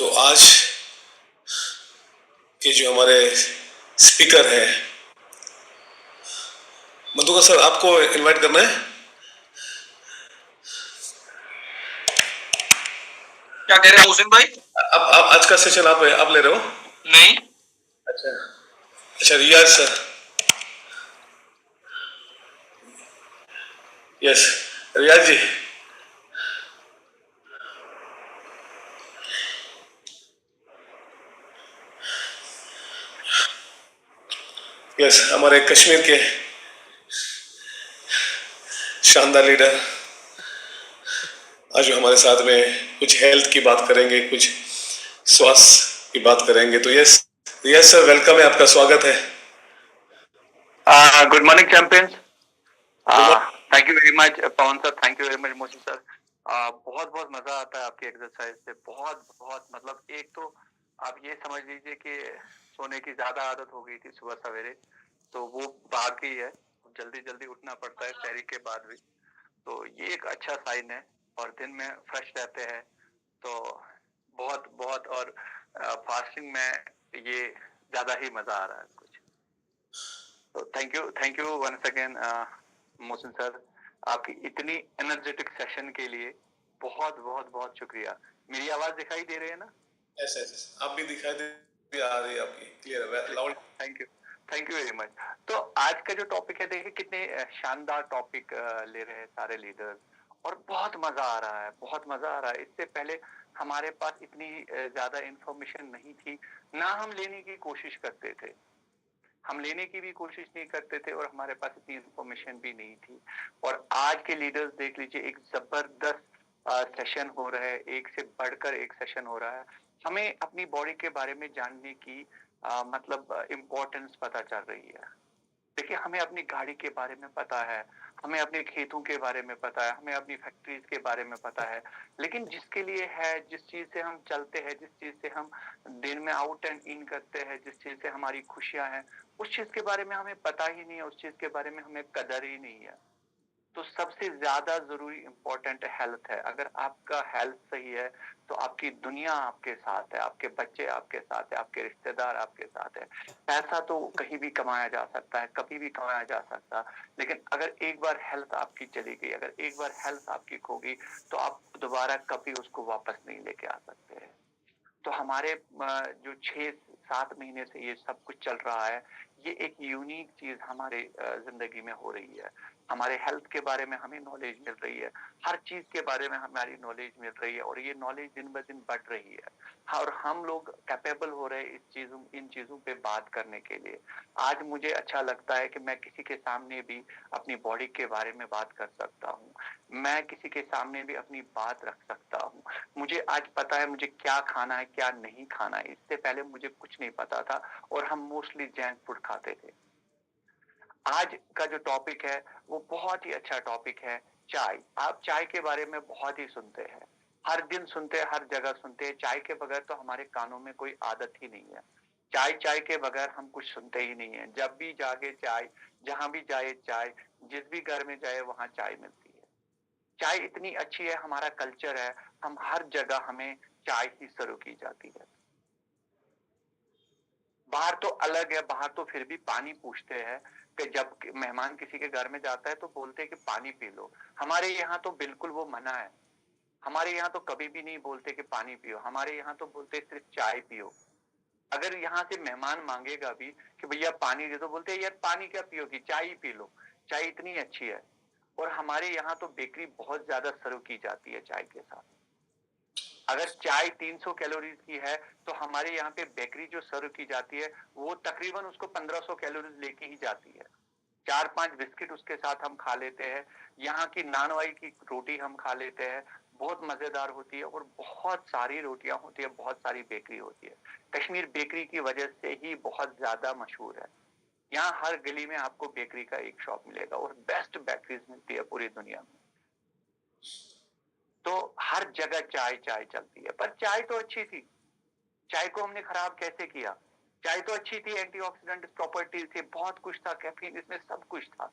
तो आज के जो हमारे स्पीकर हैं, मधुकर सर, आपको इनवाइट करना है। क्या कह रहे हो मोहसिन भाई? आप आज का सेशन आप ले रहे हो? नहीं। अच्छा। अच्छा, रियाज सर। यस, रियाज जी। यस, हमारे कश्मीर के शानदार लीडर आज जो हमारे साथ में कुछ हेल्थ की बात करेंगे, कुछ स्वास्थ्य की बात करेंगे। तो यस, रियाज सर, वेलकम है, आपका स्वागत है। Good morning champions. Thank you very much Pawan sir, thank you very much Mohsin sir. बहुत बहुत मजा आता है आपकी एक्सरसाइज से, बहुत बहुत मतलब एक तो आप ये समझ लीजिए कि सोने की ज्यादा आदत हो गई थी सुबह सवेरे, तो वो भाग गई है। जल्दी जल्दी उठना पड़ता है शहरी के बाद भी, तो ये एक अच्छा साइन है। और दिन में फ्रेश रहते हैं तो बहुत बहुत, और फास्टिंग में ये ज्यादा ही मजा आ रहा है कुछ। तो thank you once again Mohsin sir, आपकी इतनी एनर्जेटिक सेशन के लिए बहुत बहुत बहुत शुक्रिया। मेरी आवाज दिखाई दे रही है ना? यस यस, आप भी दिखाई दे आ रही है, आपकी क्लियर है, loud. Thank you very much. तो आज का जो टॉपिक है, देखिए कितने शानदार टॉपिक ले रहे हैं सारे लीडर्स, और बहुत मजा आ रहा है, बहुत मजा आ रहा है। इससे पहले हमारे पास इतनी ज्यादा इंफॉर्मेशन नहीं थी, ना हम लेने की कोशिश करते थे, हम लेने की भी कोशिश नहीं करते थे, और हमारे पास इतनी इंफॉर्मेशन भी नहीं थी। और आज के लीडर्स देख लीजिए, एक जबरदस्त सेशन हो रहा है, एक से बढ़कर एक सेशन हो रहा है। हमें अपनी बॉडी के बारे में जानने की मतलब इम्पोर्टेंस पता चल रही है। देखिए, हमें अपनी गाड़ी के बारे में पता है, हमें अपने खेतों के बारे में पता है, हमें अपनी फैक्ट्रीज के बारे में पता है, लेकिन जिसके लिए है, जिस चीज से हम चलते हैं, जिस चीज से हम दिन में आउट एंड इन करते हैं, जिस चीज से हमारी खुशियां हैं, उस चीज के बारे में हमें पता ही नहीं है, उस चीज के बारे में हमें कदर ही नहीं है। तो सबसे ज्यादा जरूरी इंपॉर्टेंट हेल्थ है। अगर आपका हेल्थ सही है तो आपकी दुनिया आपके साथ है, आपके बच्चे आपके साथ है, आपके रिश्तेदार आपके साथ है। पैसा तो कहीं भी कमाया जा सकता है, कभी भी कमाया जा सकता है, लेकिन अगर एक बार हेल्थ आपकी चली गई, अगर एक बार हेल्थ आपकी खो गई, तो आप दोबारा कभी उसको वापस नहीं लेके आ सकते हैं। तो हमारे जो 6-7 महीने से ये सब कुछ चल रहा है, ये एक यूनिक चीज हमारे जिंदगी में हो रही है। हमारे हेल्थ के बारे में हमें नॉलेज मिल रही है, हर चीज के बारे में हमारी नॉलेज मिल रही है, और ये नॉलेज दिन ब दिन बढ़ रही है। और हम लोग कैपेबल हो रहे हैं इन चीजों पे बात करने के लिए। आज मुझे अच्छा लगता है कि मैं किसी के सामने भी अपनी बॉडी के बारे में बात कर सकता हूँ, मैं किसी के सामने भी अपनी बात रख सकता हूँ। मुझे आज पता है मुझे क्या खाना है, क्या नहीं खाना है। इससे पहले मुझे कुछ नहीं पता था, और हम मोस्टली जंक फूड खाते थे। आज का जो टॉपिक है वो बहुत ही अच्छा टॉपिक है, चाय। आप चाय के बारे में बहुत ही सुनते हैं, हर दिन सुनते हैं, हर जगह सुनते हैं। चाय के बगैर तो हमारे कानों में कोई आदत ही नहीं है। चाय चाय के बगैर हम कुछ सुनते ही नहीं है। जब भी जागे चाय, जहां भी जाए चाय, जिस भी घर में जाए वहां चाय मिलती है। चाय इतनी अच्छी है, हमारा कल्चर है, हम हर जगह हमें चाय ही शुरू की जाती है। बाहर तो अलग है, बाहर तो फिर भी पानी पूछते हैं, कि जब मेहमान किसी के घर में जाता है तो बोलते हैं कि पानी पी लो। हमारे यहाँ तो बिल्कुल वो मना है। हमारे यहाँ तो कभी भी नहीं बोलते कि पानी पियो, हमारे यहाँ तो बोलते सिर्फ चाय पियो। अगर यहाँ से मेहमान मांगेगा भी कि भैया पानी दे दो, बोलते हैं यार पानी क्या पियोगी, चाय ही पी लो, चाय इतनी अच्छी है। और हमारे यहाँ तो बेकरी बहुत ज्यादा सर्व की जाती है चाय के साथ। अगर चाय 300 कैलोरीज की है, तो हमारे यहाँ पे बेकरी जो सर्व की जाती है वो तकरीबन उसको 1500 कैलोरीज लेके ही जाती है। 4-5 बिस्किट उसके साथ हम खा लेते हैं, यहाँ की नानवाई की रोटी हम खा लेते हैं, बहुत मजेदार होती है, और बहुत सारी रोटियां होती है, बहुत सारी बेकरी होती है। कश्मीर बेकरी की वजह से ही बहुत ज्यादा मशहूर है। यहाँ हर गली में आपको बेकरी का एक शॉप मिलेगा, और बेस्ट बेकरीज मिलती है पूरी दुनिया में। तो हर जगह चाय चाय चलती है, पर चाय तो अच्छी थी, चाय को हमने खराब कैसे किया? चाय तो अच्छी थी, एंटीऑक्सीडेंट प्रॉपर्टीज थी, बहुत कुछ था, कैफीन इसमें सब कुछ था,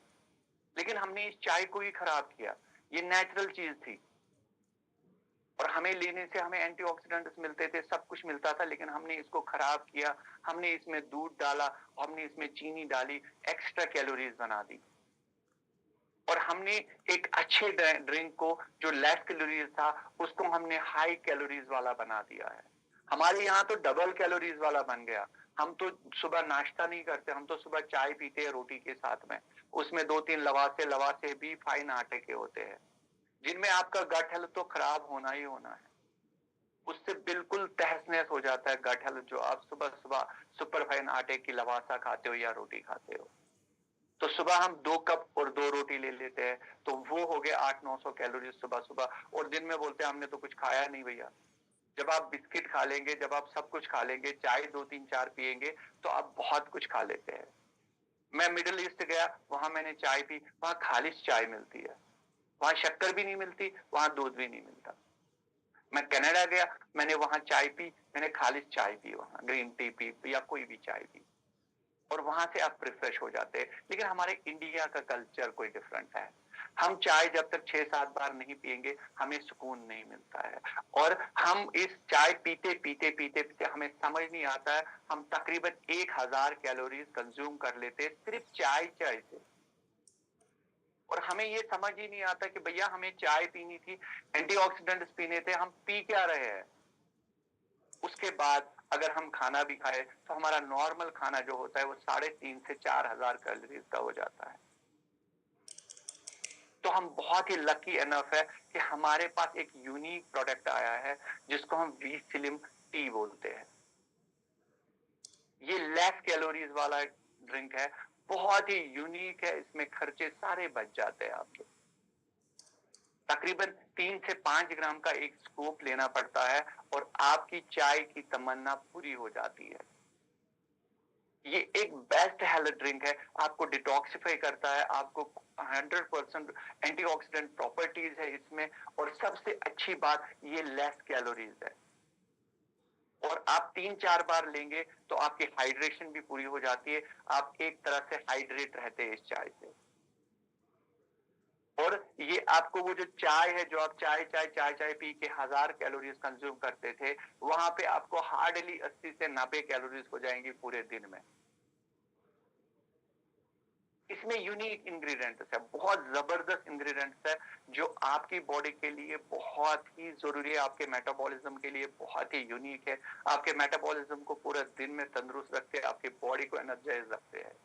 लेकिन हमने इस चाय को ही खराब किया। ये नेचुरल चीज थी, और हमें लेने से हमें एंटीऑक्सीडेंट्स मिलते थे, सब कुछ मिलता था, लेकिन हमने इसको खराब किया। हमने इसमें दूध डाला, हमने इसमें चीनी डाली, एक्स्ट्रा कैलोरीज बना दी। और हमने एक अच्छे ड्रिंक को जो लेस कैलोरीज था उसको हमने हाई कैलोरीज वाला बना दिया है। हमारे यहाँ तो डबल कैलोरीज वाला बन गया। हम तो सुबह नाश्ता नहीं करते, हम तो सुबह चाय पीते हैं रोटी के साथ में। उसमें 2-3 लवासे भी फाइन आटे के होते हैं, जिनमें आपका गट हेल्थ तो खराब होना ही होना है। उससे बिल्कुल तहस-नहस हो जाता है गट हेल्थ, जो आप सुबह-सुबह सुपर फाइन आटे की लवासा खाते हो या रोटी खाते हो। तो सुबह हम 2 कप और 2 रोटी ले लेते हैं, तो वो हो गए 800-900 कैलोरी सुबह-सुबह। और दिन में बोलते हैं हमने तो कुछ खाया नहीं भैया। जब आप बिस्किट खा लेंगे, जब आप सब कुछ खा लेंगे, चाय 2-3-4 पिएंगे, तो आप बहुत कुछ खा लेते हैं। मैं मिडिल ईस्ट गया, वहां मैंने चाय पी, वहां खालिश चाय मिलती है, वहां शक्कर भी नहीं मिलती, वहां दूध भी नहीं मिलता। मैं कनाडा गया, मैंने वहां चाय पी, मैंने खालिश चाय पी, वहां ग्रीन टी पी या कोई भी चाय पी, और वहां से आप रिफ्रेश हो जाते हैं। लेकिन हमारे इंडिया का कल्चर कोई डिफरेंट है। हम चाय जब तक 6-7 बार नहीं पिएंगे, हमें सुकून नहीं मिलता है। और हम इस चाय पीते पीते पीते पीते हमें समझ नहीं आता है, हम तकरीबन 1000 कैलोरीज कंज्यूम कर लेते हैं सिर्फ चाय से। और हमें ये समझ ही नहीं आता कि भैया हमें चाय पीनी थी, एंटीऑक्सीडेंट्स पीने थे, हम पी क्या रहे हैं। उसके बाद अगर हम खाना भी खाए तो हमारा नॉर्मल खाना जो होता है वो 3.5 से 4,000 कैलोरीज का हो जाता है। तो हम बहुत ही लकी एनफ है कि हमारे पास एक यूनिक प्रोडक्ट आया है जिसको हम वी स्लिम टी बोलते हैं। ये लेस कैलोरीज वाला ड्रिंक है, बहुत ही यूनिक है, इसमें खर्चे सारे बच जाते हैं आपके। तकरीबन 3 से 5 ग्राम का एक स्कूप लेना पड़ता है और आपकी चाय की तमन्ना पूरी हो जाती है। ये एक बेस्ट हेल्थ ड्रिंक है, आपको डिटॉक्सिफाई करता है, आपको 100% एंटीऑक्सीडेंट प्रॉपर्टीज है इसमें, और सबसे अच्छी बात ये लेस कैलोरीज है। और आप 3-4 बार लेंगे तो आपकी हाइड्रेशन भी पूरी हो जाती है, आप एक तरह से हाइड्रेट रहते हैं इस चाय से। और ये आपको वो जो चाय है, जो आप चाय पी के 1000 कैलोरीज कंज्यूम करते थे, वहां पे आपको हार्डली 80 से 90 कैलोरीज हो जाएंगी पूरे दिन में। इसमें यूनिक इंग्रेडिएंट्स है, बहुत जबरदस्त इंग्रेडिएंट्स है, जो आपकी बॉडी के लिए बहुत ही जरूरी है, आपके मेटाबॉलिज्म के लिए बहुत ही यूनिक है, आपके मेटाबॉलिज्म को पूरे दिन में तंदुरुस्त रखते हैं, आपकी बॉडी को एनर्जाइज रखते हैं।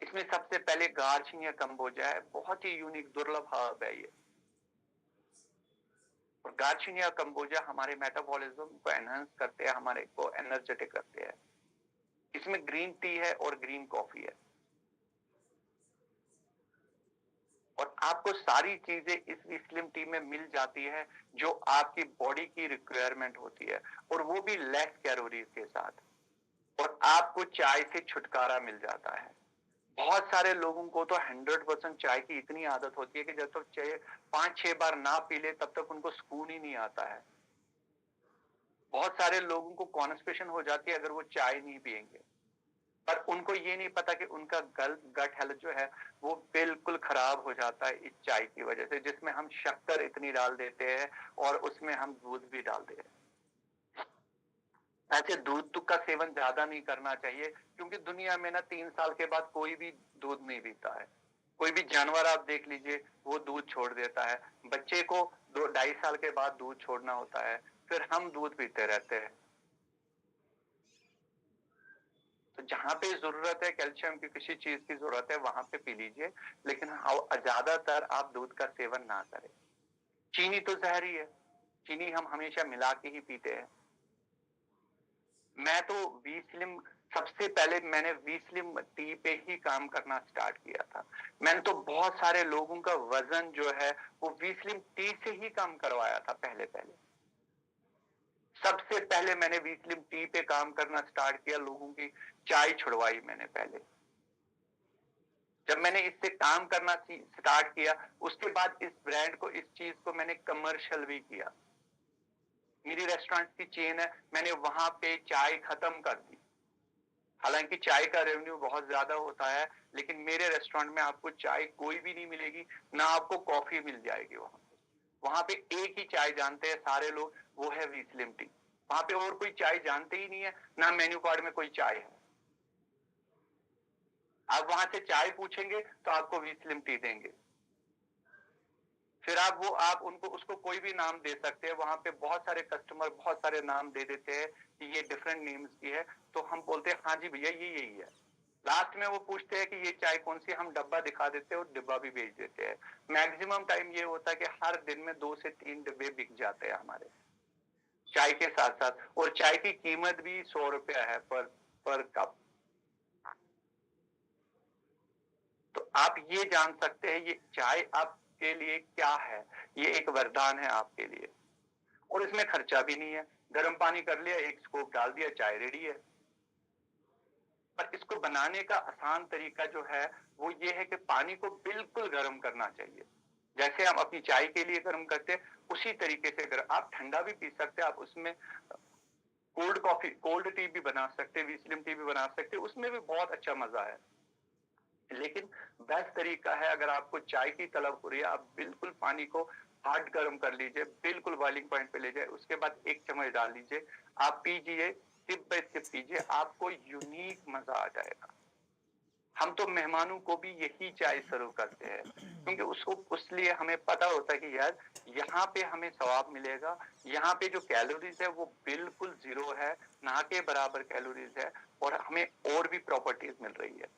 इसमें सबसे पहले गार्चिनिया कंबोजा है, बहुत ही यूनिक दुर्लभ हर्ब है ये। और गार्चिनिया कंबोजा हमारे मेटाबॉलिज्म को एनहांस करते हैं, हमारे को एनर्जेटिक रखते हैं। इसमें ग्रीन टी है और ग्रीन कॉफी है, और आपको सारी चीजें इस स्लिम टी में मिल जाती है जो आपकी बॉडी की रिक्वायरमेंट होती है, और वो भी लेस कैलोरीज के साथ। और आपको चाय से छुटकारा मिल जाता है। बहुत सारे लोगों को तो 100% चाय की इतनी आदत होती है कि जब तक चाय 5-6 बार ना पी ले तब तक उनको सुकून ही नहीं आता है। बहुत सारे लोगों को कॉन्स्टिपेशन हो जाती है अगर वो चाय नहीं पिएंगे, पर उनको ये नहीं पता कि उनका गट हेल्थ जो है वो बिल्कुल खराब हो जाता है इस चाय की वजह से, जिसमें हम शक्कर इतनी डाल देते हैं और उसमें हम दूध भी डाल देते हैं। ऐसे दूध का सेवन ज्यादा नहीं करना चाहिए, क्योंकि दुनिया में ना 3 साल के बाद कोई भी दूध नहीं पीता है। कोई भी जानवर आप देख लीजिए, वो दूध छोड़ देता है। बच्चे को 2-2.5 साल के बाद दूध छोड़ना होता है, फिर हम दूध पीते रहते हैं। तो जहां पे जरूरत है कैल्शियम की, किसी चीज की जरूरत है, वहां पे पी लीजिए, लेकिन ज्यादातर आप दूध का सेवन ना करें। चीनी तो जहरी है, चीनी हम हमेशा मिला के ही पीते हैं। मैं तो वी स्लिम, सबसे पहले मैंने वी स्लिम टी पे ही काम करना स्टार्ट किया था। मैंने तो बहुत सारे लोगों का वजन जो है वो वी स्लिम टी से ही कम करवाया था। पहले सबसे पहले मैंने वी स्लिम टी पे काम करना स्टार्ट किया, लोगों की चाय छुड़वाई मैंने पहले। जब मैंने इससे काम करना स्टार्ट किया, उसके बाद इस ब्रांड को, इस चीज को मैंने कमर्शियल भी किया। मेरी रेस्टोरेंट की चेन है, मैंने वहां पे चाय खत्म कर दी। हालांकि चाय का रेवेन्यू बहुत ज्यादा होता है, लेकिन मेरे रेस्टोरेंट में आपको चाय कोई भी नहीं मिलेगी, ना आपको कॉफी मिल जाएगी वहां। वहां पे एक ही चाय जानते हैं सारे लोग, वो है वी स्लिम टी। वहां पे और कोई चाय जानते ही नहीं है, ना मेन्यू कार्ड में कोई चाय है। आप वहां से चाय पूछेंगे तो आपको वी स्लिम टी देंगे। फिर आप उनको उसको कोई भी नाम दे सकते हैं। वहां पे बहुत सारे कस्टमर बहुत सारे नाम दे देते हैं कि ये डिफरेंट नेम्स की है, तो हम बोलते हैं हाँ जी भैया ये यही है। लास्ट में वो पूछते हैं कि ये चाय कौन सी, हम डब्बा दिखा देते हैं और डिब्बा भी भेज देते हैं। मैक्सिमम टाइम ये होता है कि हर दिन में 2 से 3 डिब्बे बिक जाते हैं हमारे चाय के साथ साथ। और चाय की कीमत भी 100 रुपया है पर कप। तो आप ये जान सकते हैं ये चाय आपके लिए क्या है। ये एक वरदान है आपके लिए, और इसमें खर्चा भी नहीं है। गर्म पानी कर लिया, एक स्कूप डाल दिया, चाय रेडी है। पर इसको बनाने का आसान तरीका जो है वो ये है कि पानी को बिल्कुल गर्म करना चाहिए। जैसे हम अपनी चाय के लिए गर्म करते हैं उसी तरीके से गर्म। आप ठंडा भी पी सकते हैं, आप उसमें कोल्ड कॉफी कोल्ड टी भी बना सकते हैं, स्लिम टी भी बना सकते हैं, उसमें भी बहुत अच्छा मजा है। लेकिन बेस्ट तरीका है, अगर आपको चाय की तलब हो रही है, आप बिल्कुल पानी को हार्ड गर्म कर लीजिए, बिल्कुल बॉइलिंग पॉइंट पे ले जाए, उसके बाद 1 चम्मच डाल लीजिए, आप पीजिए, सिप बाय सिप पीजिए, आपको यूनिक मजा आ जाएगा। हम तो मेहमानों को भी यही चाय सर्व करते हैं, क्योंकि उसको उसलिए हमें पता होता है कि यार यहाँ पे हमें सवाब मिलेगा, यहाँ पे जो कैलोरीज है वो बिल्कुल 0 है, ना के बराबर कैलोरीज है, और हमें और भी प्रॉपर्टीज मिल रही है।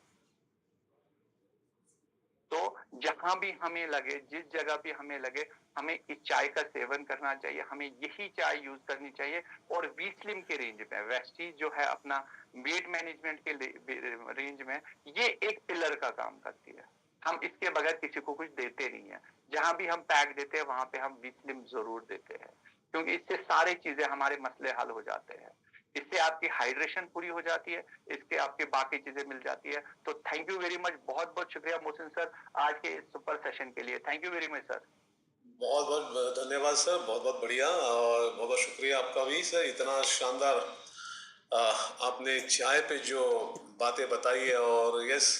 तो जहां भी हमें लगे, जिस जगह भी हमें लगे, हमें इस चाय का सेवन करना चाहिए, हमें यही चाय यूज करनी चाहिए। और वी स्लिम के रेंज में, वेस्टीज जो है अपना वेट मैनेजमेंट के रेंज में, ये एक पिलर का काम करती है। हम इसके बगैर किसी को कुछ देते नहीं है। जहां भी हम पैक देते हैं वहां पे हम वी स्लिम जरूर देते हैं, क्योंकि इससे सारी चीजें हमारे मसले हल हो जाते हैं। इससे आपकी हाइड्रेशन पूरी हो जाती है, इसके आपके बाकी चीजें मिल जाती है। तो थैंक यू वेरी मच, बहुत बहुत शुक्रिया मोहसिन सर आज के इस सुपर सेशन के लिए। Thank you very much sir. बहुत बहुत धन्यवाद सर, बहुत बहुत बढ़िया, और बहुत बहुत शुक्रिया आपका भी सर। इतना शानदार आपने चाय पे जो बातें बताई है, और यस,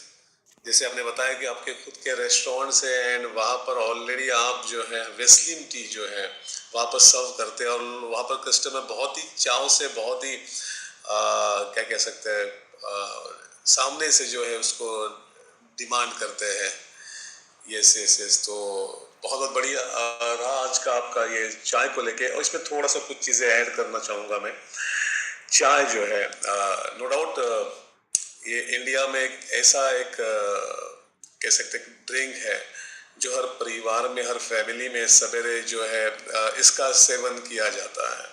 जैसे आपने बताया कि आपके खुद के रेस्टोरेंट्स हैं एंड वहाँ पर ऑलरेडी आप जो है वेस्लिम टी जो है वहाँ पर सर्व करते हैं, और वहाँ पर कस्टमर बहुत ही चाव से, बहुत ही क्या कह सकते हैं, सामने से जो है उसको डिमांड करते हैं। यस यस यस, तो बहुत बहुत बढ़िया रहा आज का आपका ये चाय को लेके। और इसमें थोड़ा सा कुछ चीज़ें ऐड करना चाहूँगा मैं। चाय जो है नो डाउट ये इंडिया में एक ऐसा एक कह सकते हैं ड्रिंक है जो हर परिवार में, हर फैमिली में सवेरे जो है इसका सेवन किया जाता है।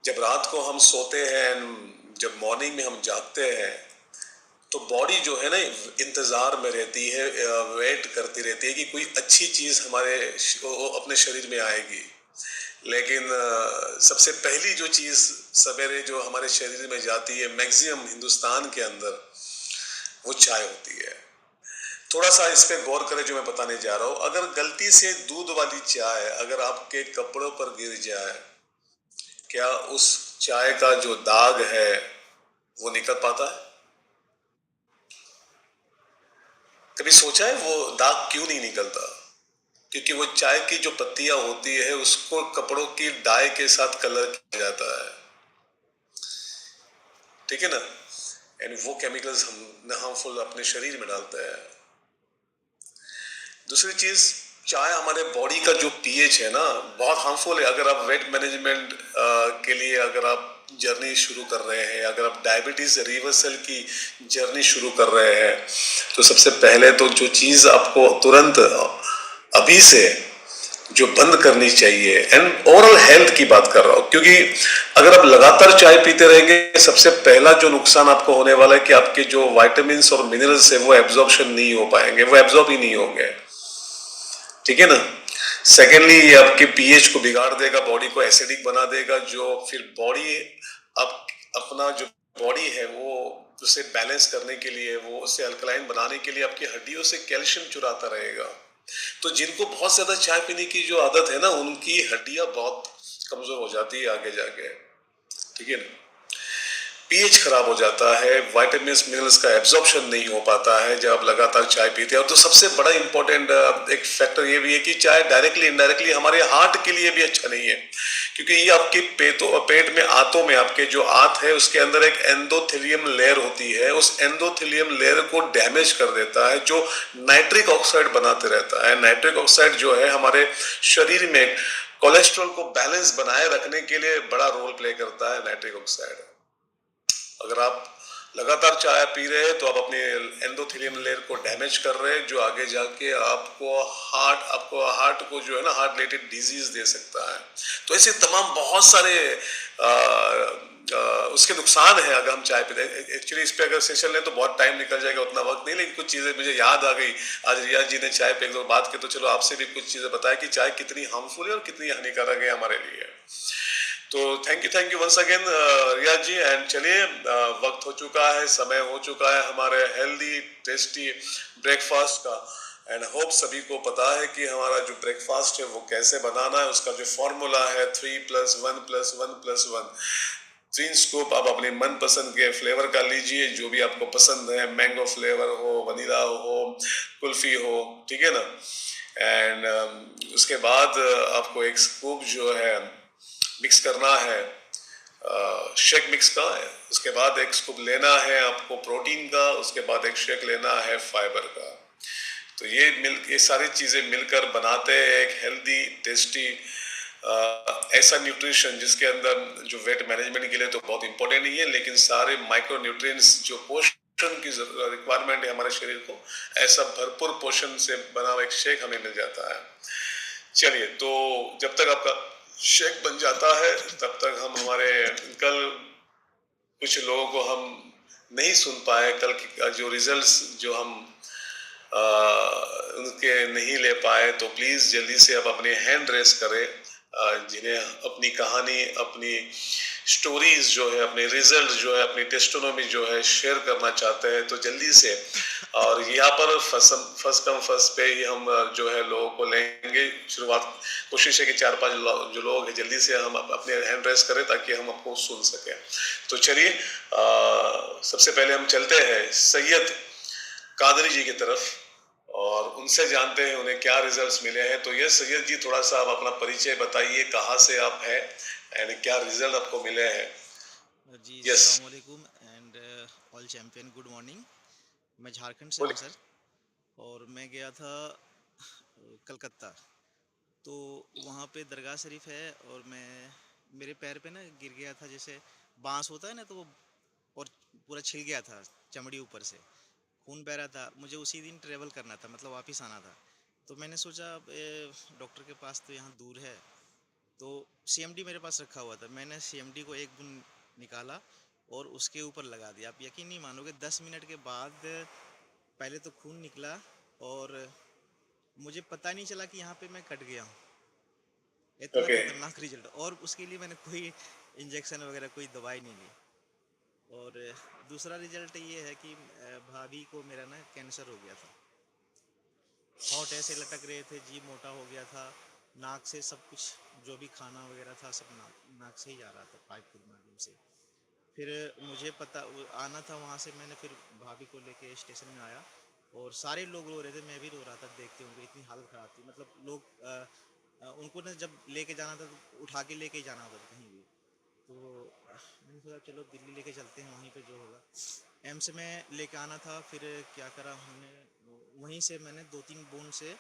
जब रात को हम सोते हैं, जब मॉर्निंग में हम जागते हैं, तो बॉडी जो है ना इंतज़ार में रहती है, वेट करती रहती है कि कोई अच्छी चीज़ हमारे अपने शरीर में आएगी। लेकिन सबसे पहली जो चीज़ सवेरे जो हमारे शरीर में जाती है मैक्सिमम हिंदुस्तान के अंदर, वो चाय होती है। थोड़ा सा इस पे गौर करें जो मैं बताने जा रहा हूँ। अगर गलती से दूध वाली चाय अगर आपके कपड़ों पर गिर जाए, क्या उस चाय का जो दाग है वो निकल पाता है? कभी सोचा है वो दाग क्यों नहीं निकलता? क्योंकि वो चाय की जो पत्तियां होती है उसको कपड़ों की डाई के साथ कलर किया जाता है, ठीक है ना, एंड वो केमिकल्स हम हार्मफुल अपने शरीर में डालते हैं। दूसरी चीज, चाय हमारे बॉडी का जो पीएच है ना बहुत हार्मफुल है। अगर आप वेट मैनेजमेंट के लिए अगर आप जर्नी शुरू कर रहे हैं, अगर आप डायबिटीज रिवर्सल की जर्नी शुरू कर रहे हैं, तो सबसे पहले तो जो चीज आपको तुरंत अभी से जो बंद करनी चाहिए, एंड ओवरऑल हेल्थ की बात कर रहा हूँ, क्योंकि अगर आप लगातार चाय पीते रहेंगे, सबसे पहला जो नुकसान आपको होने वाला है कि आपके जो विटामिन और मिनरल्स है वो एब्जॉर्प्शन नहीं हो पाएंगे, वो एब्जॉर्ब ही नहीं होंगे, ठीक है ना। सेकेंडली ये आपके पीएच को बिगाड़ देगा, बॉडी को एसिडिक बना देगा, जो फिर बॉडी अब अपना जो बॉडी है वो उसे बैलेंस करने के लिए, वो उसे अल्कलाइन बनाने के लिए आपकी हड्डियों से कैल्शियम चुराता रहेगा। तो जिनको बहुत ज्यादा चाय पीने की जो आदत है ना, उनकी हड्डियां बहुत कमजोर हो जाती है आगे जाके, ठीक है ना। पीएच खराब हो जाता है, विटामिन्स मिनरल्स का एब्जॉर्प्शन नहीं हो पाता है जब आप लगातार चाय पीते हैं। और तो सबसे बड़ा इंपॉर्टेंट एक फैक्टर ये भी है कि चाय डायरेक्टली इनडायरेक्टली हमारे हार्ट के लिए भी अच्छा नहीं है, क्योंकि ये आपके पेट में आंतों में आपके जो आंत है उसके अंदर एक एंडोथेलियम लेयर होती है, उस एंडोथेलियम लेयर को डैमेज कर देता है, जो नाइट्रिक ऑक्साइड बनाते रहता है। नाइट्रिक ऑक्साइड जो है हमारे शरीर में कोलेस्ट्रॉल को बैलेंस बनाए रखने के लिए बड़ा रोल प्ले करता है नाइट्रिक ऑक्साइड। अगर आप लगातार चाय पी रहे हैं तो आप अपने एंडोथेलियम लेयर को डैमेज कर रहे हैं, जो आगे जाके आपको हार्ट को जो है ना हार्ट रिलेटेड डिजीज दे सकता है। तो ऐसे तमाम बहुत सारे उसके नुकसान है अगर हम चाय पीते हैं। एक्चुअली इस पे अगर सेशन लें तो बहुत टाइम निकल जाएगा, उतना वक्त नहीं, लेकिन कुछ चीजें मुझे याद आ गई। आज रिया जी ने चाय पे एक दो बात की, तो चलो आपसे भी कुछ चीजें बताया कि चाय कितनी हार्मफुल है और कितनी हानिकारक है हमारे लिए। तो thank you once again Riya ji. And चलिए, वक्त हो चुका है, समय हो चुका है हमारे हेल्दी टेस्टी ब्रेकफास्ट का। एंड होप सभी को पता है कि हमारा जो ब्रेकफास्ट है वो कैसे बनाना है। उसका जो फॉर्मूला है 3+1+1+1। 3 स्कूप आप अपने मनपसंद के फ्लेवर का लीजिए, जो भी आपको पसंद है, मैंगो फ्लेवर हो, वनीला हो, कुल्फी हो, ठीक है ना। एंड उसके बाद आपको एक स्कूप जो है मिक्स करना है शेक मिक्स का। उसके बाद एक स्कूप लेना है आपको प्रोटीन का, उसके बाद एक शेक लेना है फाइबर का। तो ये सारी चीजें मिलकर बनाते हैं एक हेल्दी टेस्टी ऐसा न्यूट्रिशन जिसके अंदर जो वेट मैनेजमेंट के लिए तो बहुत इंपॉर्टेंट नहीं है, लेकिन सारे माइक्रो न्यूट्रिएंट्स जो पोषण की रिक्वायरमेंट है हमारे शरीर को, ऐसा भरपूर पोषण से बना हुआ एक शेक हमें मिल जाता है। चलिए, तो जब तक आपका शेक बन जाता है तब तक हम हमारे कल कुछ लोगों को हम नहीं सुन पाए, कल की जो रिजल्ट्स जो हम उनके नहीं ले पाए, तो प्लीज जल्दी से आप अपने हैंड रेस करें, जिन्हें अपनी कहानी, अपनी स्टोरीज जो है, अपने रिजल्ट जो है, अपनी टेस्टोनॉमी जो है शेयर करना चाहते हैं तो जल्दी से। और यहाँ पर फर्स्ट कम फर्स्ट पे ही हम जो है लोगों को लेंगे। शुरुआत कोशिश है कि 4-5 जो लोग हैं जल्दी से हम अपने हैंड रेस करें ताकि हम आपको सुन सकें। तो चलिए, सबसे पहले हम चलते हैं सैयद कादरी जी की तरफ और उनसे जानते हैं उन्हें क्या रिजल्ट्स मिले हैं। तो ये सैयद जी, थोड़ा सा आप अपना परिचय बताइए, कहाँ से आप हैं एंड क्या रिजल्ट आपको मिले हैं। जी यस, अस्सलाम वालेकुम and all champion, good morning. मैं झारखंड से हूँ बोलिए। सर, और मैं गया था कलकत्ता। तो वहाँ पे दरगाह शरीफ है, और मैं मेरे पैर पे ना गिर गया था, जैसे बांस होता है ना, तो वो और पूरा छिल गया था, चमड़ी ऊपर से खून बह रहा था। मुझे उसी दिन ट्रेवल करना था, मतलब वापस आना था। तो मैंने सोचा अब डॉक्टर के पास तो यहाँ दूर है, तो सीएमडी मेरे पास रखा हुआ था। मैंने सीएमडी को एक बूंद निकाला और उसके ऊपर लगा दिया। आप यकीन नहीं मानोगे, 10 मिनट के बाद पहले तो खून निकला, और मुझे पता नहीं चला कि यहाँ पे मैं कट गया हूँ। इतना ओके, खतरनाक रिजल्ट, और उसके लिए मैंने कोई इंजेक्शन वगैरह, कोई दवाई नहीं ली। और दूसरा रिजल्ट ये है कि भाभी को मेरा ना कैंसर हो गया था। होंठ ऐसे लटक रहे थे, जी मोटा हो गया था, नाक से सब कुछ जो भी खाना वगैरह था सब नाक से ही जा रहा था, पाइप के माध्यम से। फिर मुझे पता आना था वहाँ से, मैंने फिर भाभी को लेके स्टेशन में आया, और सारे लोग रो रहे थे, मैं भी रो रहा था। देखते होंगे इतनी हालत ख़राब थी, मतलब लोग उनको ना जब लेके जाना था तो उठा के लेके ही जाना होता था कहीं भी। तो मैंने सोचा चलो दिल्ली लेके चलते हैं, वहीं पे जो होगा। एम्स में लेके आना था। फिर क्या करा हमने, वहीं से मैंने 2-3 बूंद से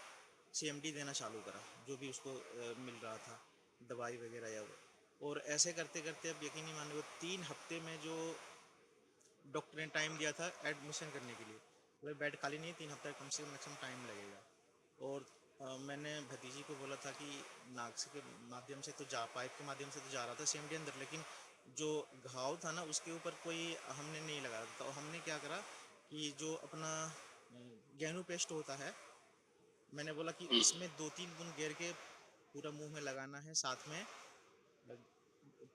सीएमडी देना चालू करा, जो भी उसको मिल रहा था, दवाई वगैरह या वो। और ऐसे करते करते अब यकीन नहीं मानोगे, 3 हफ्ते में जो डॉक्टर ने टाइम दिया था एडमिशन करने के लिए, वह बेड खाली नहीं है, 3 हफ्ते कम से कम मैक्सिमम टाइम लगेगा। और मैंने भतीजी को बोला था कि नाक से के माध्यम से तो पाइप के माध्यम से तो जा रहा था सीएमडी अंदर, लेकिन जो घाव था ना उसके ऊपर कोई हमने नहीं लगाया था। तो हमने क्या करा कि जो अपना गेनू पेस्ट होता है, मैंने बोला कि इसमें 2-3 बूंद गेर के पूरा मुंह में लगाना है, साथ में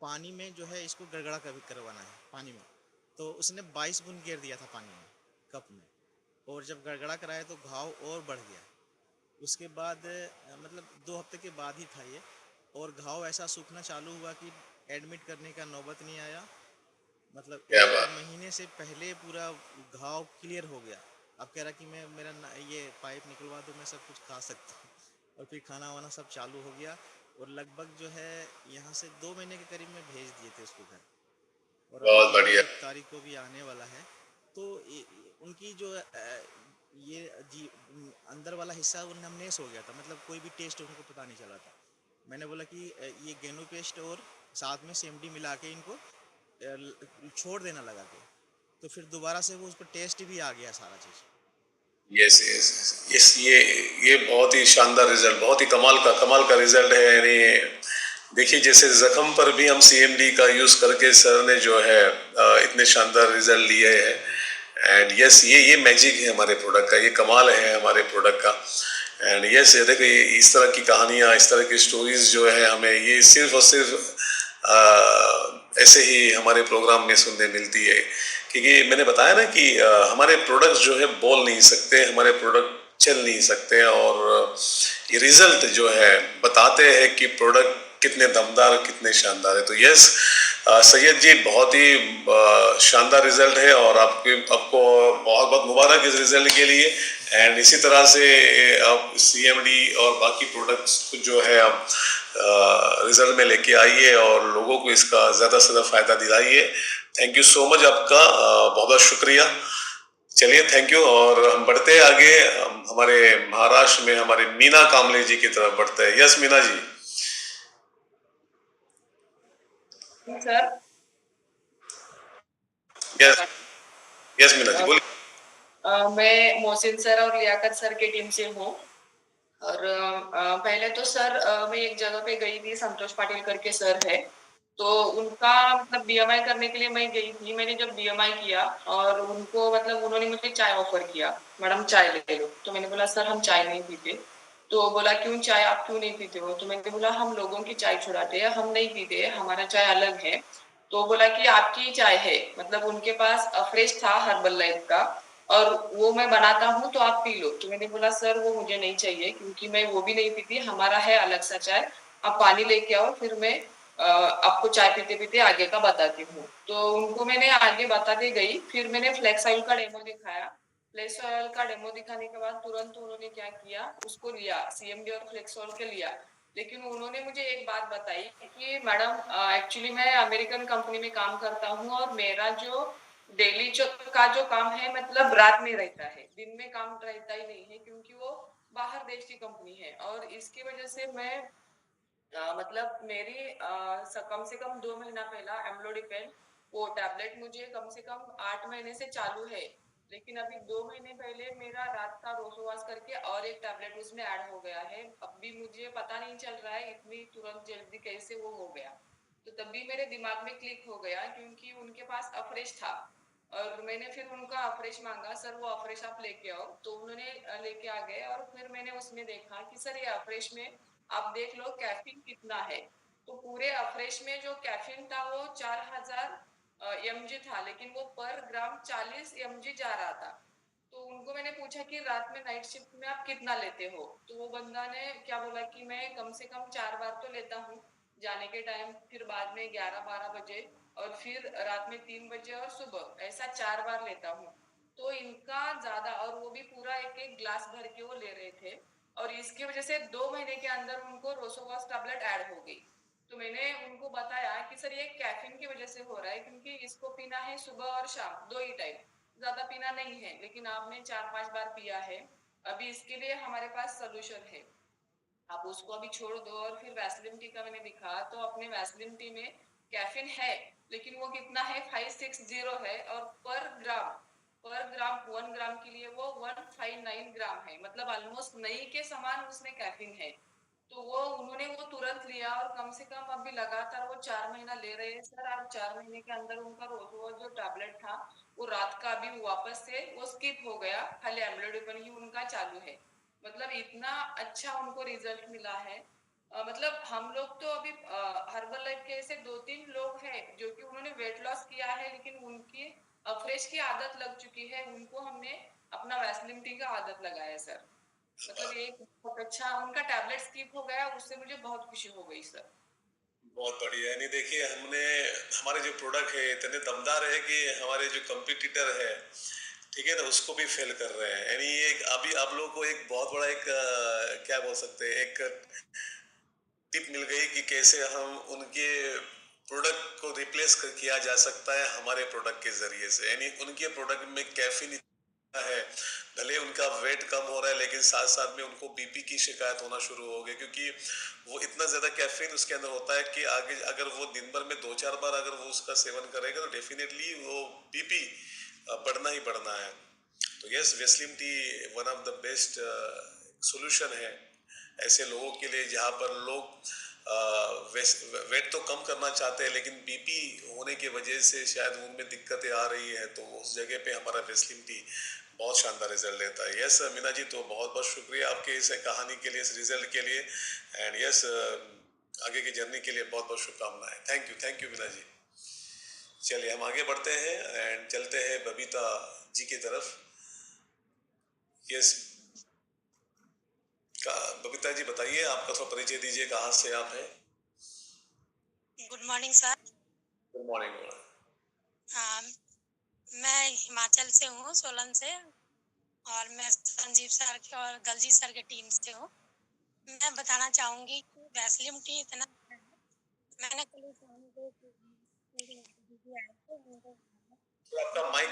पानी में जो है इसको गड़गड़ा करवाना है पानी में। तो उसने 22 बूंद गेर दिया था पानी में, कप में, और जब गड़गड़ा कराया तो घाव और बढ़ गया। उसके बाद मतलब 2 हफ्ते के बाद ही था ये, और घाव ऐसा सूखना चालू हुआ कि एडमिट करने का नौबत नहीं आया। मतलब क्या एक बात। महीने से पहले पूरा घाव क्लियर हो गया। अब कह रहा कि मैं ये पाइप निकलवा दो, मैं सब कुछ खा सकता हूँ। और फिर खाना वाना सब चालू हो गया। और लगभग जो है यहाँ से 2 महीने के करीब में भेज दिए थे उसको घर। और अभी बहुत बढ़िया। 1 तारीख को भी आने वाला है। तो उनकी जो ये अंदर वाला हिस्सा वो नमनेस हो गया था, मतलब कोई भी टेस्ट उनको पता नहीं चला था। मैंने बोला कि ये गेनू पेस्ट और साथ में सीएमडी मिला के इनको छोड़ देना लगा के, तो फिर दोबारा से वो उसको टेस्ट भी आ गया सारा चीज़। यस यस यस, ये बहुत ही शानदार रिजल्ट, बहुत ही कमाल का रिजल्ट है। यानी देखिए, जैसे जख्म पर भी हम सीएमडी का यूज करके सर ने जो है इतने शानदार रिजल्ट लिए हैं। एंड यस, ये मैजिक है हमारे प्रोडक्ट का, ये कमाल है हमारे प्रोडक्ट का। एंड यस, ये देखिए, इस तरह की कहानियाँ, इस तरह की स्टोरीज जो है हमें ये सिर्फ और सिर्फ ऐसे ही हमारे प्रोग्राम में सुनने मिलती है। क्योंकि मैंने बताया ना कि हमारे प्रोडक्ट्स जो है बोल नहीं सकते, हमारे प्रोडक्ट चल नहीं सकते, और ये रिजल्ट जो है बताते हैं कि प्रोडक्ट कितने दमदार, कितने शानदार है। तो यस सैयद जी, बहुत ही शानदार रिजल्ट है, और आपको बहुत बहुत मुबारक इस रिजल्ट के लिए। एंड इसी तरह से आप सीएमडी और बाकी प्रोडक्ट्स जो है आप रिजल्ट में लेके आइए और लोगों को इसका ज़्यादा से ज़्यादा फायदा दिलाइए। थैंक यू सो मच आपका, बहुत बहुत शुक्रिया। चलिए, थैंक यू। और हम बढ़ते हैं आगे, हम हमारे महाराष्ट्र में हमारे मीना कामले जी की तरफ बढ़ते हैं। Yes Meena ji. Sir. Yes yes Meena ji बोलिए। मैं मोहसिन सर और लियाकत सर के टीम से हूँ। और पहले तो सर मैं एक जगह पे गई थी, संतोष पाटिल करके सर है, तो उनका मतलब बीएमआई करने के लिए मैं गई थी। मैंने जब बीएमआई किया और उनको मतलब उन्होंने मुझे चाय ऑफर किया, मैडम चाय ले लो। तो मैंने बोला सर हम चाय नहीं पीते। तो बोला क्यों, चाय आप क्यों नहीं पीते हो? तो मैंने बोला हम लोगों की चाय छुड़ाते हैं, हम नहीं पीते, हमारा चाय अलग है। तो बोला कि आपकी चाय है, मतलब उनके पास फ्रेश था हर्बल लाइफ का, और वो मैं बनाता हूँ तो आप पी लो। तो मैंने बोला सर वो मुझे नहीं चाहिए, क्योंकि मैं वो भी नहीं पीती, हमारा है अलग सा चाय, आप पानी लेके आओ, फिर मैं आपको चाय पीते पीते आगे का बताती हूँ। तो उनको मैंने आगे बताते गई, फिर मैंने फ्लेक्स ऑयल का डेमो दिखाया। फ्लेक्स ऑयल का डेमो दिखाने के बाद तुरंत उन्होंने क्या किया, उसको लिया, सीएमडी और फ्लेक्स ऑयल के लिया। लेकिन उन्होंने मुझे एक बात बताई कि मैडम एक्चुअली मैं अमेरिकन कंपनी में काम करता हूँ, और मेरा जो डेली जो काम है मतलब रात में रहता है, दिन में काम रहता ही नहीं है, क्योंकि वो बाहर देश की कंपनी है। और इसकी वजह से मैं मतलब मेरी कम से कम 2 महीना पहला एम्लोडिपेन वो टैबलेट मुझे कम से कम 8 महीने से चालू है। लेकिन अभी 2 महीने पहले मेरा रात का रोसोवास करके और एक टैबलेट उसमें ऐड हो गया है। अब भी मुझे पता नहीं चल रहा है इतनी तुरंत जल्दी कैसे वो हो गया। तो तब भी मेरे दिमाग में क्लिक हो गया, क्योंकि उनके पास अफ्रेश था। और मैंने फिर उनका अफ्रेश मांगा, सर वो अफ्रेश आप लेके आओ। तो उन्होंने लेके आ गए, और फिर मैंने उसमें देखा कि सर ये अफ्रेश में आप देख लो कैफीन कितना है। तो पूरे अफ्रेश में जो कैफीन था वो 4000 mg था, लेकिन वो पर ग्राम 40 mg जा रहा था। तो उनको मैंने पूछा कि रात में नाइट शिफ्ट में आप कितना लेते हो? तो वो बंदा ने क्या बोला कि मैं कम से कम 4 बार तो लेता हूँ, जाने के टाइम, फिर बाद में 11-12 बजे, और फिर रात में 3 बजे, और सुबह, ऐसा 4 बार लेता हूँ। तो इनका ज्यादा, और वो भी पूरा एक एक ग्लास भर के वो ले रहे थे। और इसकी वजह से 2 महीने के अंदर उनको रोसोवास टैबलेट ऐड हो गई। तो मैंने उनको बताया कि सर ये कैफीन की वजह से हो रहा है, क्योंकि इसको पीना है सुबह और शाम 2 ही टाइम, ज्यादा पीना नहीं है, लेकिन आपने 4-5 बार पिया है। अभी इसके लिए हमारे पास सोल्यूशन है, आप उसको अभी छोड़ दो। और फिर वैसलिन टी का मैंने दिखा, तो अपने वैसलिन टी में कैफीन है, लेकिन वो कितना है, 560 है, और पर ग्राम 1 ग्राम के लिए वो 159 ग्राम है, मतलब ऑलमोस्ट नई के समान उसमें कैफीन है। तो वो उन्होंने वो तुरंत लिया, और कम से कम अभी लगातार वो 4 महीना ले रहे हैं सर। और 4 महीने के अंदर उनका वो जो टैबलेट था वो रात का अभी वापस से वो स्किप हो गया, खाली एम्लोडिपन ही उनका चालू है। मतलब इतना अच्छा उनको रिजल्ट मिला है। मतलब हम लोग तो अभी हर्बल लाइफ के ऐसे 2-3 लोग हैं जो कि उन्होंने वेट लॉस किया है, लेकिन उनकी फ्रेश की आदत लग चुकी है, उनको हमने अपना वैसलिन टी का आदत लगाया सर। मतलब एक बहुत अच्छा उनका टैबलेट स्किप हो गया, उससे मुझे बहुत खुशी हो गई सर। बहुत बढ़िया। यानी देखिए हमने हमारे जो प्रोडक्ट है इतने दमदार है कि हमारे जो कंपटीटर है, ठीक है ना, उसको भी फेल कर रहे हैं। यानी एक अभी आप लोगों को एक बहुत बड़ा एक क्या बोल सकते हैं, एक टिप मिल गई कि कैसे हम उनके प्रोडक्ट को रिप्लेस किया जा सकता है हमारे प्रोडक्ट के जरिए से। यानी उनके प्रोडक्ट में कैफीन है, भले उनका वेट कम हो रहा है लेकिन साथ साथ में उनको बीपी की शिकायत होना शुरू हो गई, क्योंकि वो इतना ज्यादा कैफीन उसके अंदर होता है कि आगे अगर वो दिन भर में 2-4 बार अगर वो उसका सेवन करेगा तो डेफिनेटली वो बीपी बढ़ना ही बढ़ना है। तो yes, Weslim T one of the best solution है ऐसे लोगों के लिए जहाँ पर लोग वेट तो कम करना चाहते हैं लेकिन बीपी होने की वजह से शायद उनमें दिक्कतें आ रही है, तो उस जगह पे हमारा वेस्लिम टी बहुत शानदार रिजल्ट देता है। यस मीना जी, तो बहुत बहुत शुक्रिया आपके इस कहानी के लिए, इस रिजल्ट के लिए। एंड यस, आगे की जर्नी के लिए बहुत बहुत शुभकामनाएं। Thank you Meena ji. चलिए हम आगे बढ़ते हैं एंड चलते हैं बबीता जी की तरफ। यस बबीता जी बताइए, आपका थोड़ा परिचय दीजिए, कहाँ से आप हैं? Good morning sir. Good morning. मैं हिमाचल से हूँ, सोलन से, और मैं संजीव सर के और गलजी सर के टीम से हूँ। मैं बताना चाहूँगी कि वैस्लिम टी इतना अच्छा है। मैंने कल ही शाम को दीदी आए थे, उनको आपका माइक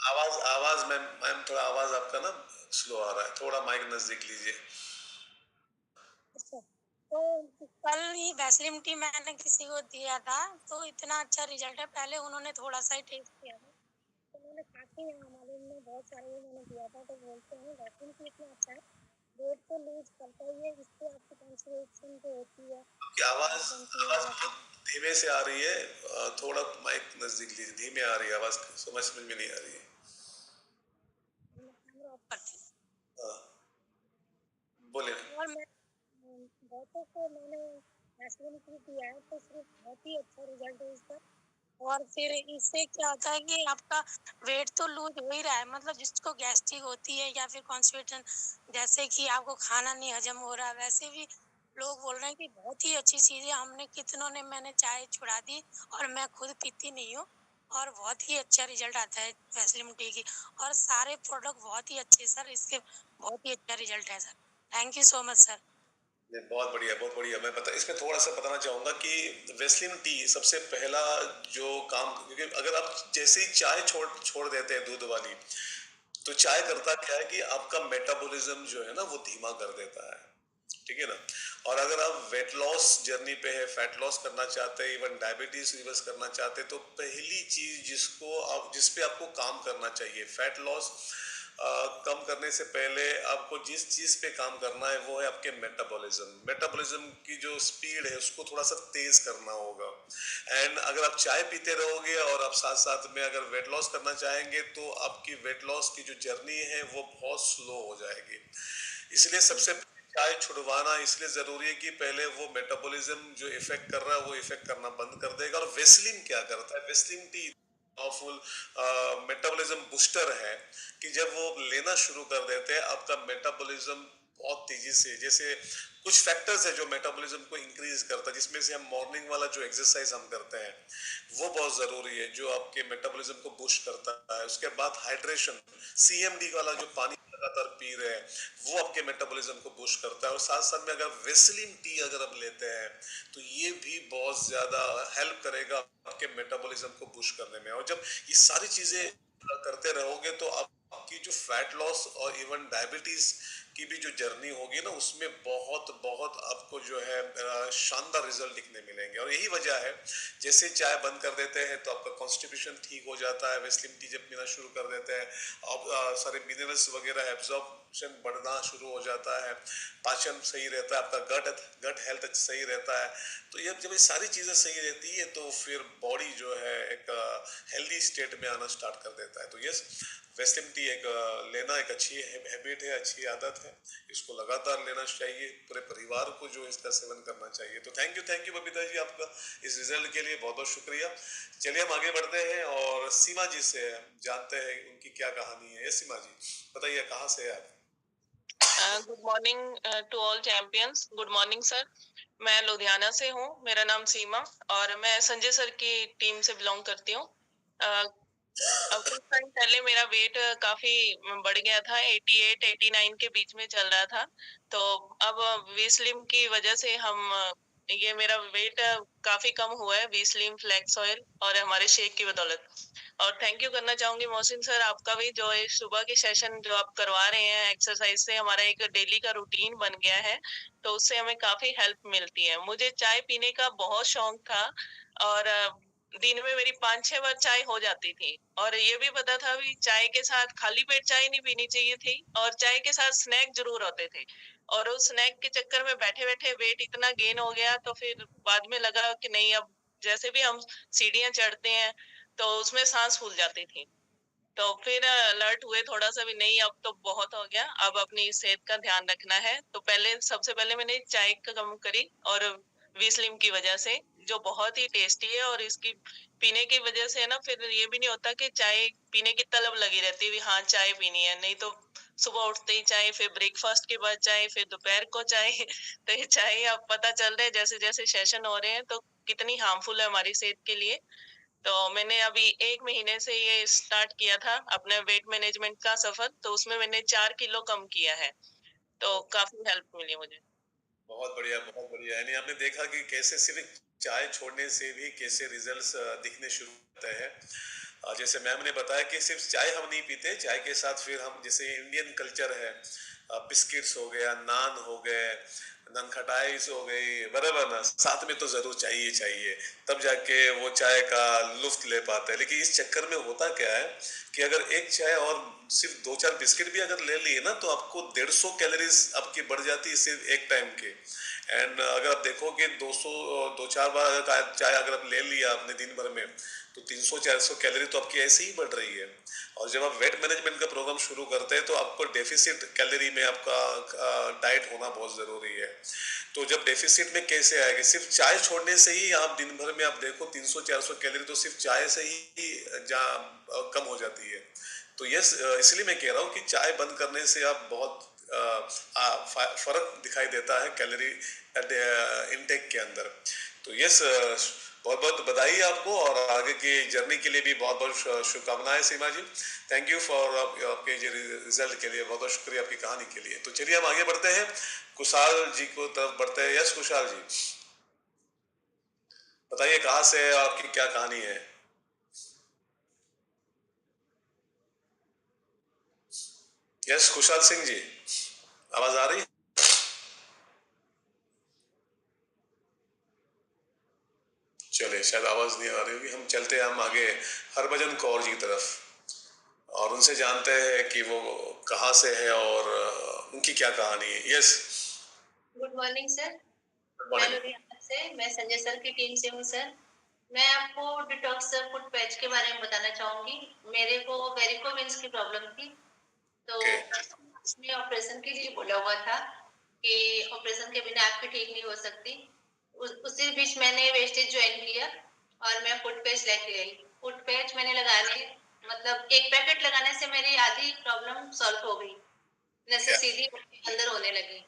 आवाज आवाज मैम थोड़ा आवाज आपका ना स्लो आ रहा है, थोड़ा माइक नजदीक लीजिए। अच्छा, तो कल ही वैस्लिम टी मैंने किसी को दिया था, तो इतना अच्छा रिजल्ट है। पहले उन्होंने थोड़ा सा ही टेस्ट किया था, तो उन्होंने काफी हमारे में बहुत सारे भी मैंने दिया था, तो बोलते हैं वैस्लिम टी इतना अच्छा है, वेट तो लूज करता ही है, इससे आपकी कॉन्स्टिपेशन जो होती है आपकी आवाज बनती है आवाज या फिर बहुत धीमे से आ रही है, थोड़ा माइक नजदीक लीजिए, धीमे आ रही है आवाज, समझ में नहीं आ रही है। मैं कैमरा ऑफ करती हाँ, बोलिए। हूँ। और मैं बहुतों को मैंने वैस्लिन टी दिया है, तो सिर्फ बहुत ही अच्छा रिजल्ट है इसका। और फिर इससे क्या होता है कि आपका वेट तो लूज हो ही रहा है, मतलब जिसको गैस्ट्रिक होती है या फिर कॉन्स्टिपेशन, जैसे कि आपको खाना नहीं हजम हो रहा, वैसे भी लोग बोल रहे हैं कि बहुत ही अच्छी चीज़ है। हमने कितनों ने, मैंने चाय छुड़ा दी और मैं खुद पीती नहीं हूँ, और बहुत ही अच्छा रिजल्ट आता है वैस्लिन टी की। और सारे प्रोडक्ट बहुत ही अच्छे सर, इसके बहुत ही अच्छा रिजल्ट है sir. Thank you so much sir. बहुत बढ़िया बहुत बढ़िया। मैं बता इसमें थोड़ा सा बताना चाहूंगा कि वेस्लिन टी सबसे पहला जो काम, क्योंकि अगर आप जैसे ही चाय छोड़ छोड़ देते हैं दूध वाली, तो चाय करता क्या है कि आपका मेटाबॉलिज्म जो है ना वो धीमा कर देता है, ठीक है ना। और अगर आप वेट लॉस जर्नी पे है, फैट लॉस करना चाहते हैं, इवन डायबिटीज रिवर्स करना चाहते हैं, तो पहली चीज जिसको आप जिस पे आपको काम करना चाहिए, फैट लॉस कम करने से पहले आपको जिस चीज पे काम करना है वो है आपके मेटाबॉलिज्म। मेटाबॉलिज्म की जो स्पीड है उसको थोड़ा सा तेज करना होगा। एंड अगर आप चाय पीते रहोगे और आप साथ साथ में अगर वेट लॉस करना चाहेंगे तो आपकी वेट लॉस की जो जर्नी है वो बहुत स्लो हो जाएगी। इसलिए सबसे पहले चाय छुड़वाना इसलिए जरूरी है कि पहले वो मेटाबॉलिज्म जो इफेक्ट कर रहा है वो इफेक्ट करना बंद कर देगा। और वेस्लिन क्या करता है, Vaseline T powerful metabolism booster है कि जब वो लेना शुरू कर देते हैं आपका मेटाबॉलिज्म बहुत तेजी से, जैसे कुछ फैक्टर्स है जो मेटाबॉलिज्म को इंक्रीज करता है, जिसमें से हम मॉर्निंग वाला जो एक्सरसाइज हम करते हैं वो बहुत जरूरी है जो आपके मेटाबॉलिज्म को बूस्ट करता है। उसके बाद हाइड्रेशन, सीएमडी वाला जो पानी लगातार पी रहे हैं वो आपके मेटाबॉलिज्म को बूस्ट करता है। और साथ साथ में अगर वेस्लिन टी अगर आप लेते हैं तो ये भी बहुत ज्यादा हेल्प करेगा आपके मेटाबॉलिज्म को बूस्ट करने में। और जब ये सारी चीजें करते रहोगे तो आपकी जो फैट लॉस और इवन डायबिटीज की भी जो जर्नी होगी ना उसमें बहुत बहुत आपको जो है शानदार रिजल्ट दिखने मिलेंगे। और यही वजह है जैसे चाय बंद कर देते हैं तो आपका कॉन्स्टिपेशन ठीक हो जाता है, वेस्लिन टी जब पीना शुरू कर देते हैं अब सारे मिनरल्स वगैरह एब्जॉर्प्शन बढ़ना शुरू हो जाता है, पाचन सही रहता है, आपका गट हेल्थ सही रहता है। तो ये जब ये सारी चीजें सही रहती है तो फिर बॉडी जो है एक हेल्दी स्टेट में आना स्टार्ट कर देता है। तो यस, वेस्लिन टी एक लेना एक अच्छी हैबिट है, अच्छी आदत है, इसको लगातार लेना चाहिए, पूरे परिवार को जो इसका सेवन करना चाहिए। तो थैंक यू बबीता जी आपका इस रिजल्ट के लिए बहुत बहुत शुक्रिया। चलिए हम आगे बढ़ते हैं और सीमा जी से जानते हैं उनकी क्या कहानी है। सीमा जी बताइए, कहाँ से है आप? Good morning to all champions. Good morning sir. मैं लुधियाना से हूँ, मेरा नाम सीमा और मैं संजय सर की टीम से बिलोंग करती हूँ। अब कुछ टाइम पहले मेरा वेट काफी बढ़ गया था, 88 89 के बीच में चल रहा था। तो अब वी स्लिम की वजह से ये मेरा वेट काफी कम हुआ है, वी स्लिम फ्लैक्स ऑयल और हमारे शेक की बदौलत। और थैंक यू करना चाहूंगी मोहसिन सर आपका भी, जो ये सुबह के सेशन जो आप करवा रहे हैं, एक्सरसाइज से हमारा एक डेली का रूटीन बन गया है, तो उससे हमें काफी हेल्प मिलती है। मुझे चाय पीने का बहुत शौक था और दिन में मेरी 5-6 बार चाय हो जाती थी। और ये भी पता था भी चाय के साथ खाली पेट चाय नहीं पीनी चाहिए थी, और चाय के साथ स्नैक जरूर होते थे। और उस स्नैक के चक्कर में बैठे बैठे वेट इतना गेन हो गया, तो फिर बाद में लगा कि नहीं, अब जैसे भी हम सीढ़ियां चढ़ते हैं तो उसमें सांस फूल जाती थी। तो फिर अलर्ट हुए थोड़ा सा भी, नहीं अब तो बहुत हो गया, अब अपनी सेहत का ध्यान रखना है। तो सबसे पहले मैंने चाय का कम करी, और विस्लिम की वजह से, जो बहुत ही टेस्टी है, और इसकी पीने की वजह से ना फिर ये भी नहीं होता कि चाय पीने की तलब लगी रहती है, हाँ चाय पीनी है। नहीं तो सुबह उठते ही चाय, फिर ब्रेकफास्ट के बाद चाय, फिर दोपहर को चाय तो ये चाय अब पता चल रहा है जैसे जैसे सेशन हो रहे हैं तो कितनी हार्मफुल है हमारी सेहत के लिए। तो मैंने अभी 1 महीने से ये स्टार्ट किया था अपने वेट मैनेजमेंट का सफर, तो उसमें मैंने 4 किलो कम किया है, तो काफी हेल्प मिली मुझे। बहुत बढ़िया, बहुत बढ़िया। यानी आपने देखा कि कैसे सिर्फ चाय छोड़ने से भी कैसे रिजल्ट्स दिखने शुरू होते हैं। जैसे मैम ने बताया कि सिर्फ चाय हम नहीं पीते, चाय के साथ फिर हम, जैसे इंडियन कल्चर है, बिस्किट्स हो गया, नान हो गए, ननखटाइस हो गई, बराबर ना, साथ में तो जरूर चाहिए चाहिए, तब जाके वो चाय का लुफ्त ले पाते हैं। लेकिन इस चक्कर में होता क्या है कि अगर एक चाय और सिर्फ 2-4 बिस्किट भी अगर ले लिए ना, तो आपको 150 कैलोरीज आपकी बढ़ जाती है सिर्फ एक टाइम के। एंड अगर आप देखो कि 200 2-4 बार अगर चाय अगर आप ले लिया आपने दिन भर में, तो 300-400 कैलोरी तो आपकी ऐसे ही बढ़ रही है। और जब आप वेट मैनेजमेंट का प्रोग्राम शुरू करते हैं तो आपको डेफिसिट कैलोरी में आपका डाइट होना बहुत ज़रूरी है। तो जब डेफिसिट में कैसे आएगा, सिर्फ चाय छोड़ने से ही आप दिन भर में आप देखो 300-400 कैलोरी तो सिर्फ चाय से ही कम हो जाती है। तो यस, इसलिए मैं कह रहा हूँ कि चाय बंद करने से आप बहुत फर्क दिखाई देता है कैलोरी इनटेक के अंदर। तो यस, बहुत बहुत बधाई आपको, और आगे की जर्नी के लिए भी बहुत बहुत शुभकामनाएं सीमा जी। थैंक यू फॉर आपके रिजल्ट के लिए, बहुत बहुत शुक्रिया आपकी कहानी के लिए। तो चलिए हम आगे बढ़ते हैं, कुशाल जी को तरफ बढ़ते हैं। यस कुशाल जी, बताइए कहाँ से है, आपकी क्या कहानी है। यस कुशाल सिंह जी, आवाज आ रही है? चले, शायद आवाज नहीं आ रही होगी, हम चलते हैं हम आगे हरभजन कौर जी की तरफ, और उनसे जानते हैं कि वो कहाँ से है और उनकी क्या कहानी है। Yes, good morning sir. Good मैं मॉर्निंग। लुधियाना से, मैं संजय सर की टीम से हूँ सर। मैं आपको डिटॉक्स फुट पैच के बारे में बताना चाहूंगी। मेरे को वेरिकोवेंस की प्रॉब्लम थी, तो ओके, उसमें ऑपरेशन के लिए बोला हुआ था कि ऑपरेशन के बिना आपकी ठीक नहीं हो सकती। उसी बीच मैंने वेस्टेज ज्वाइन किया और मैं फुट पैच लेके आई। फुट पैच मैंने लगाने, मतलब एक पैकेट लगाने से मेरी आधी प्रॉब्लम सॉल्व हो गई, जैसे क्या सीधी अंदर होने लगी।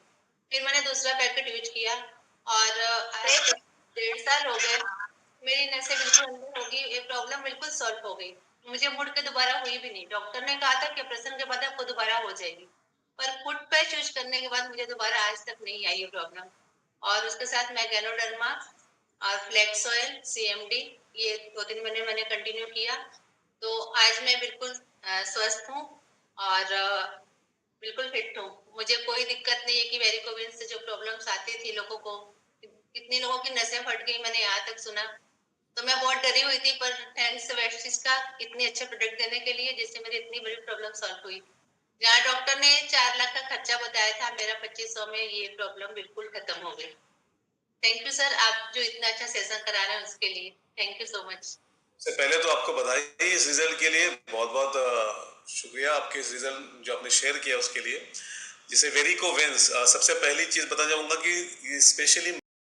फिर मैंने दूसरा पैकेट यूज किया और आज 1.5 साल हो गए, मेरी नसें बिल्कुल अंदर हो गई, ये प्रॉब्लम बिल्कुल सॉल्व हो गई। मुझे मुड़ के दोबारा हुई भी नहीं। डॉक्टर ने कहा था कि ऑपरेशन के बाद आपको दोबारा हो जाएगी, पर फुट पैच यूज करने के बाद मुझे दोबारा आज तक नहीं आई ये प्रॉब्लम। और उसके साथ मैं गैनोडर्मा और फ्लेक्स ऑयल, सीएमडी, ये 2-3 महीने मैंने कंटिन्यू किया। तो आज मैं बिल्कुल स्वस्थ हूँ और बिल्कुल फिट हूँ। मुझे कोई दिक्कत नहीं है कि वेरिकोवेंस से जो प्रॉब्लम्स आती थी लोगों को, कितने लोगों की नसें फट गई मैंने यहाँ तक सुना। तो मैं बहुत डरी हुई थी, पर थैंक्स वेस्टिज का इतने अच्छे प्रोडक्ट देने के लिए, जिससे मेरी इतनी बड़ी प्रॉब्लम सॉल्व हुई। जहाँ डॉक्टर ने 4 लाख का खर्चा बताया था, मेरा 2500 में ये प्रॉब्लम बिल्कुल खत्म हो गई। थैंक यू सर, आप जो इतना अच्छा सेशन करा रहे हैं उसके लिए थैंक यू सो मच। से पहले तो आपको बधाई इस रिजल्ट के लिए, बहुत बहुत शुक्रिया आपके इस रिजल्ट जो आपने शेयर किया उसके लिए। जैसे वेरिकोवेंस, सबसे पहली चीज बताना चाहूंगा कि स्पेशली